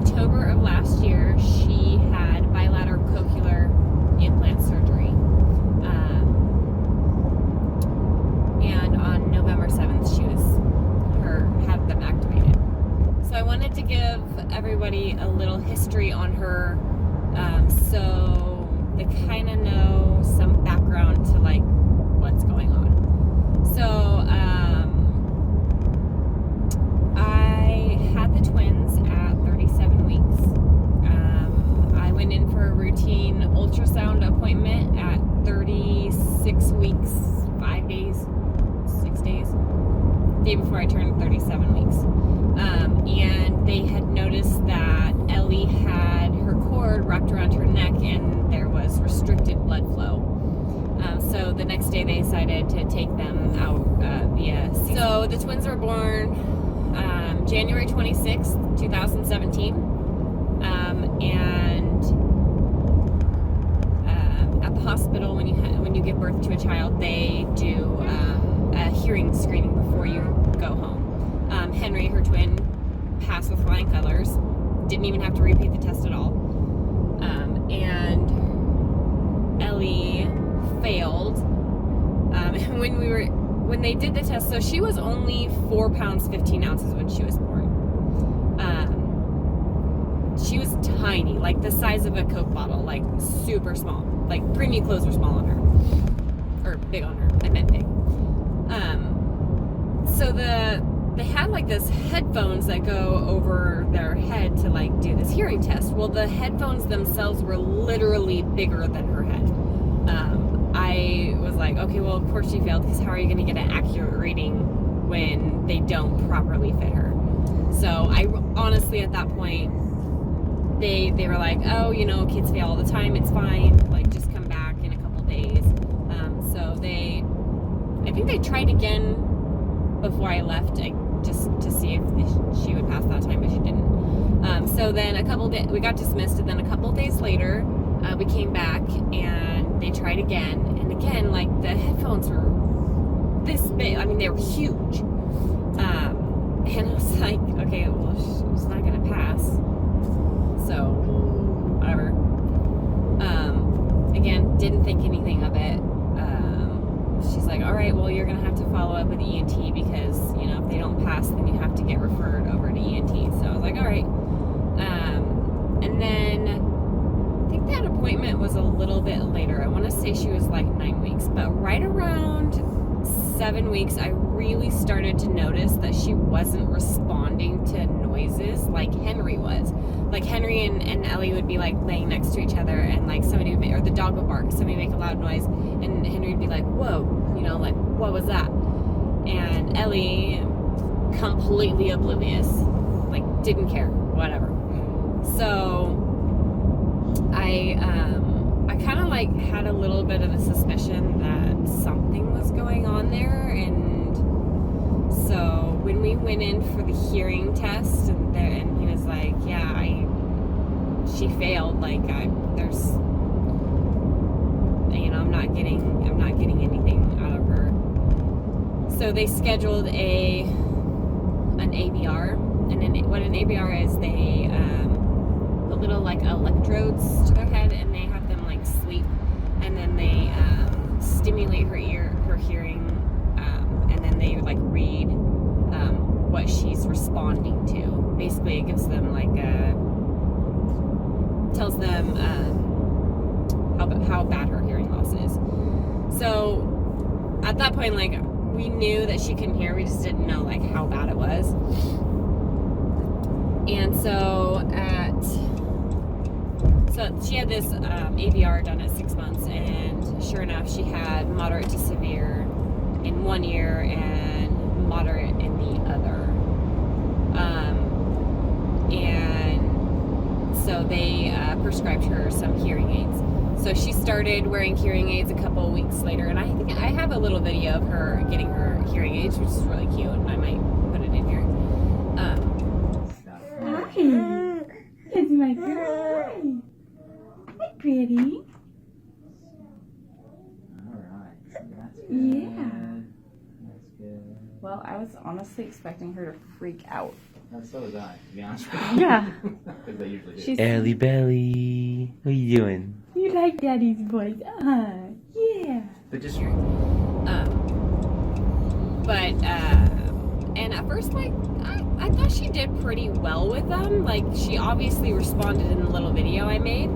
October of last year, she had bilateral cochlear implant surgery. And on November 7th, she had them activated. So I wanted to give everybody a little history on her, so they kind of know some background to like what's going on. So I had the twins at 37 weeks. I went in for a routine ultrasound appointment at 36 weeks, 5 days, 6 days, day before I turned 37 weeks. And they had noticed that Ellie had her cord wrapped around her neck and there was restricted blood flow. So the next day they decided to take them out via C. So the twins were born January 26th, 2017. And at the hospital, when you give birth to a child, they do a hearing screening before you go home. Henry, her twin, passed with flying colors. Didn't even have to repeat the test at all. And Ellie failed. And when they did the test, so she was only 4 pounds 15 ounces when she was born. She was tiny, like the size of a Coke bottle, like super small. Like preemie clothes were small on her, or big on her. I meant big. So they had like this headphones that go over their head to like do this hearing test. Well, the headphones themselves were literally bigger than her head. I was like, okay, well, of course she failed, because how are you going to get an accurate reading when they don't properly fit her? So I honestly, at that point, they were like, oh, kids fail all the time, it's fine, like just come back in a couple days. So I think they tried again before I left, just to see if she would pass that time, but she didn't. So then we got dismissed, and then a couple days later, we came back and they tried again, and again, like the headphones were this big. I mean, they were huge. And I was like, okay, well, she's not gonna pass, so whatever. Again, didn't think anything of it. She's like, all right, well, you're gonna have to follow up with ENT, because if they don't pass, then you have to get referred over to ENT. So I was like, all right. And then I think that appointment was a little bit later. I want to say she was like 9 weeks, but right around 7 weeks, I really started to notice that she wasn't responding to noises like Henry was. Like Henry and Ellie would be like laying next to each other, and like somebody would or the dog would bark, somebody would make a loud noise, and Henry would be like, whoa, like, what was that? And Ellie, completely oblivious, like didn't care, whatever. So I kind of like had a little bit of a suspicion that something was going on there, and so when we went in for the hearing test, and he was like, yeah, she failed, like there's, I'm not getting anything out of her. So they scheduled an ABR, and what an ABR is, they put little like electrodes to their head, and they have them like sleep, and then they stimulate her hearing, and then they like read what she's responding to. Basically, it gives them like tells them how bad her hearing loss is. So at that point, like, we knew that she couldn't hear, we just didn't know like how bad it was. And so she had this ABR done at 6 months, and sure enough, she had moderate to severe in one ear and moderate in the other. And so they prescribed her some hearing aids. So she started wearing hearing aids a couple of weeks later, and I think I have a little video of her getting her hearing aids, which is really cute. I might put it in here. Hi. It's my girl. Hi, pretty. Alright, that's good. Yeah. That's good. Well, I was honestly expecting her to freak out So was I, to be honest with you. Yeah. Because they usually do. She's, Ellie Belly, what are you doing? you like Daddy's voice? Yeah. But just And at first, like, I thought she did pretty well with them. Like, she obviously responded in the little video I made.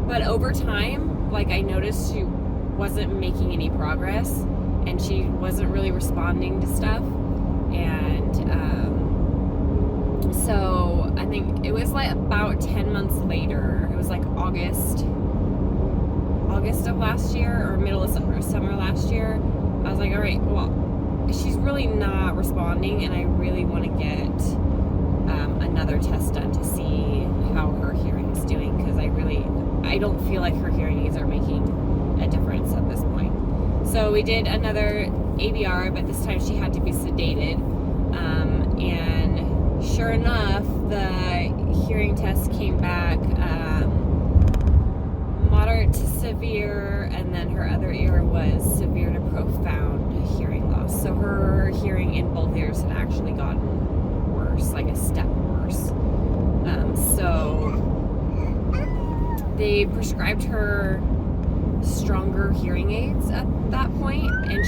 But over time, like, I noticed she wasn't making any progress, and she wasn't really responding to stuff. And so I think it was like about 10 months later. It was like August of last year, or middle of summer last year. I was like, all right, well, she's really not responding, and I really want to get another test done to see how her hearing is doing, because I don't feel like her hearing aids are making a difference at this point. So we did another ABR, but this time she had to be sedated, and sure enough, the hearing test came back moderate to severe, and then her other ear was severe to profound hearing loss. So her hearing in both ears had actually gotten worse, like a step worse. So they prescribed her stronger hearing aids at that point, and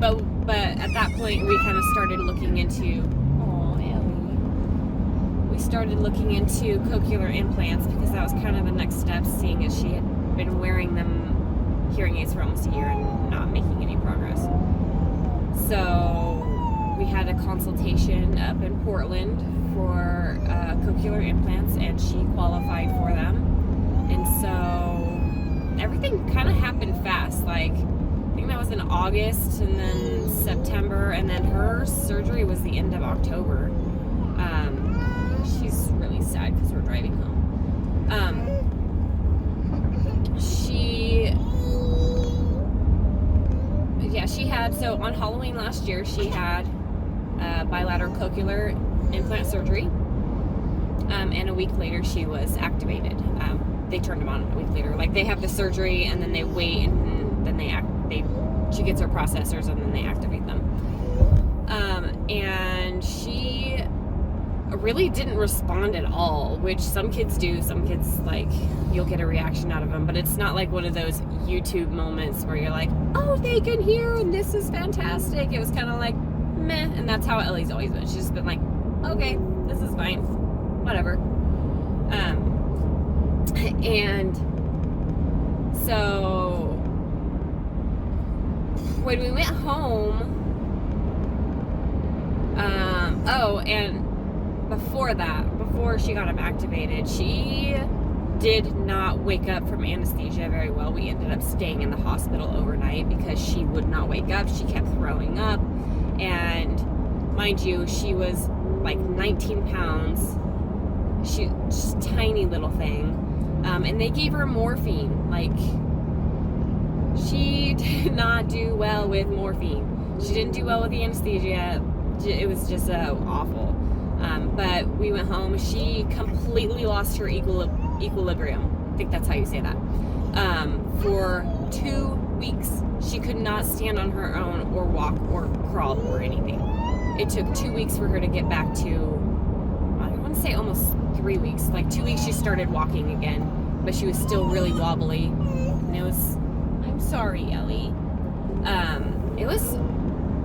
but at that point we kind of started looking into cochlear implants, because that was kind of the next step, seeing as she had been wearing them hearing aids for almost a year and not making any progress. So we had a consultation up in Portland for cochlear implants, and she qualified for them. And so everything kind of happened fast. Like, I think that was in August, and then September, and then her surgery was the end of October. She's really sad because we're driving home. She had, so on Halloween last year, she had bilateral cochlear implant surgery, and a week later she was activated. They turned them on a week later. Like, they have the surgery, and then they wait, and then she gets her processors, and then they activate them. And she really didn't respond at all, which some kids do. Some kids, like, you'll get a reaction out of them, but it's not like one of those YouTube moments where you're like, oh, they can hear and this is fantastic. It was kind of like meh, and that's how Ellie's always been. She's just been like, okay, this is fine, whatever. And so when we went home, and before she got him activated, she did not wake up from anesthesia very well. We ended up staying in the hospital overnight because she would not wake up. She kept throwing up, and mind you, she was like 19 pounds. She's just a tiny little thing. And they gave her morphine. Like, she did not do well with morphine. She didn't do well with the anesthesia. It was just awful. But we went home. She completely lost her equilibrium. I think that's how you say that. For 2 weeks, she could not stand on her own or walk or crawl or anything. It took 2 weeks for her to get back to, I want to say almost 3 weeks. Like 2 weeks she started walking again, but she was still really wobbly. And it was, I'm sorry, Ellie. It was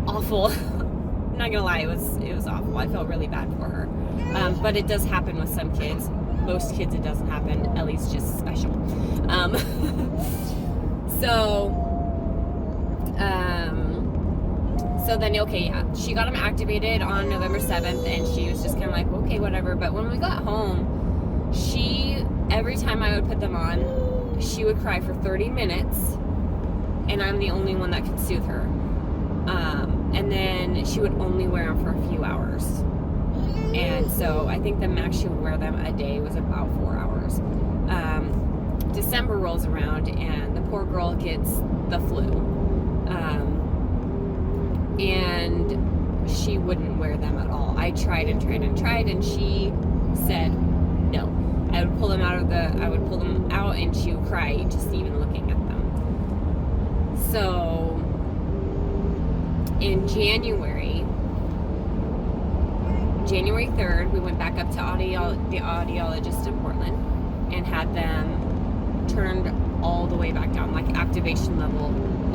awful. I'm not gonna lie, it was awful. I felt really bad for her. But it does happen with some kids. Most kids it doesn't happen. Ellie's just special. So then, okay, yeah, she got him activated on November 7th, and she was just kind of like, okay, whatever. But when we got home, every time I would put them on, she would cry for 30 minutes, and I'm the only one that could soothe her. And then she would only wear them for a few hours. And so I think the max she would wear them a day was about 4 hours. December rolls around, and the poor girl gets the flu. And she wouldn't wear them at all. I tried and tried and tried, and she said no. I would pull them out, and she would cry just even looking at them. So in January, January 3rd, we went back up to the audiologist in Portland and had them turned all the way back down, like activation level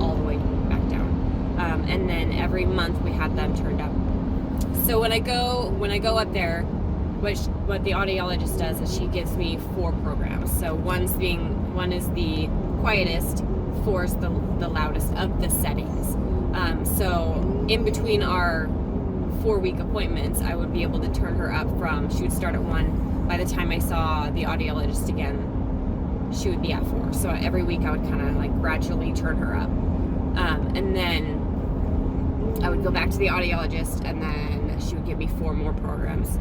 all the way back down. And then every month we had them turned up. So when I go up there, what the audiologist does is she gives me 4 programs. So one is the quietest, 4 is the loudest of the settings. So in between our 4-week appointments, I would be able to turn her up from, she would start at 1. By the time I saw the audiologist again, she would be at 4. So every week I would kind of like gradually turn her up. And then I would go back to the audiologist, and then she would give me 4 more programs,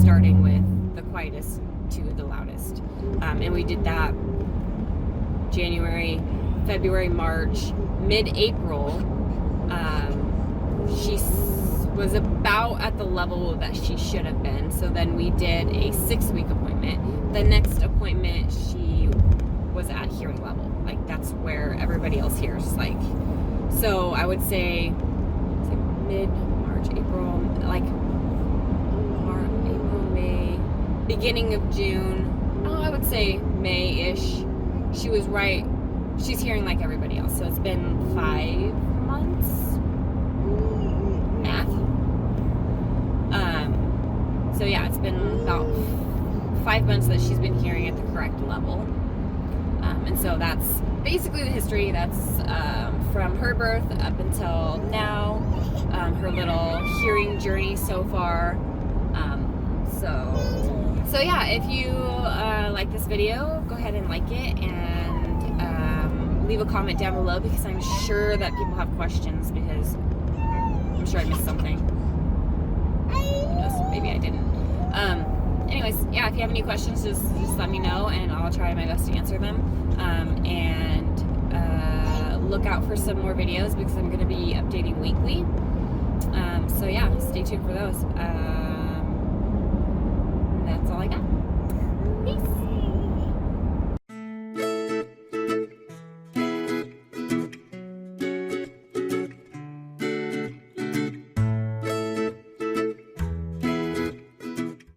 starting with the quietest to the loudest. And we did that January, February, March, mid-April. She was about at the level that she should have been. So then we did a 6-week appointment. The next appointment, she was at hearing level. Like, that's where everybody else hears. Like, so I would say mid-March, April, like March, April, May, beginning of June. Oh, I would say May-ish. She was right. She's hearing like everybody else. So it's been 5 months. Math. So yeah, it's been about 5 months that she's been hearing at the correct level. And so that's basically the history. That's from her birth up until now. Her little hearing journey so far. So yeah, if you like this video, go ahead and like it, and leave a comment down below, because I'm sure that people have questions, because I'm sure I missed something. Who knows? Maybe I didn't. Anyways, yeah, if you have any questions, just let me know, and I'll try my best to answer them. And look out for some more videos, because I'm going to be updating weekly. So yeah, stay tuned for those.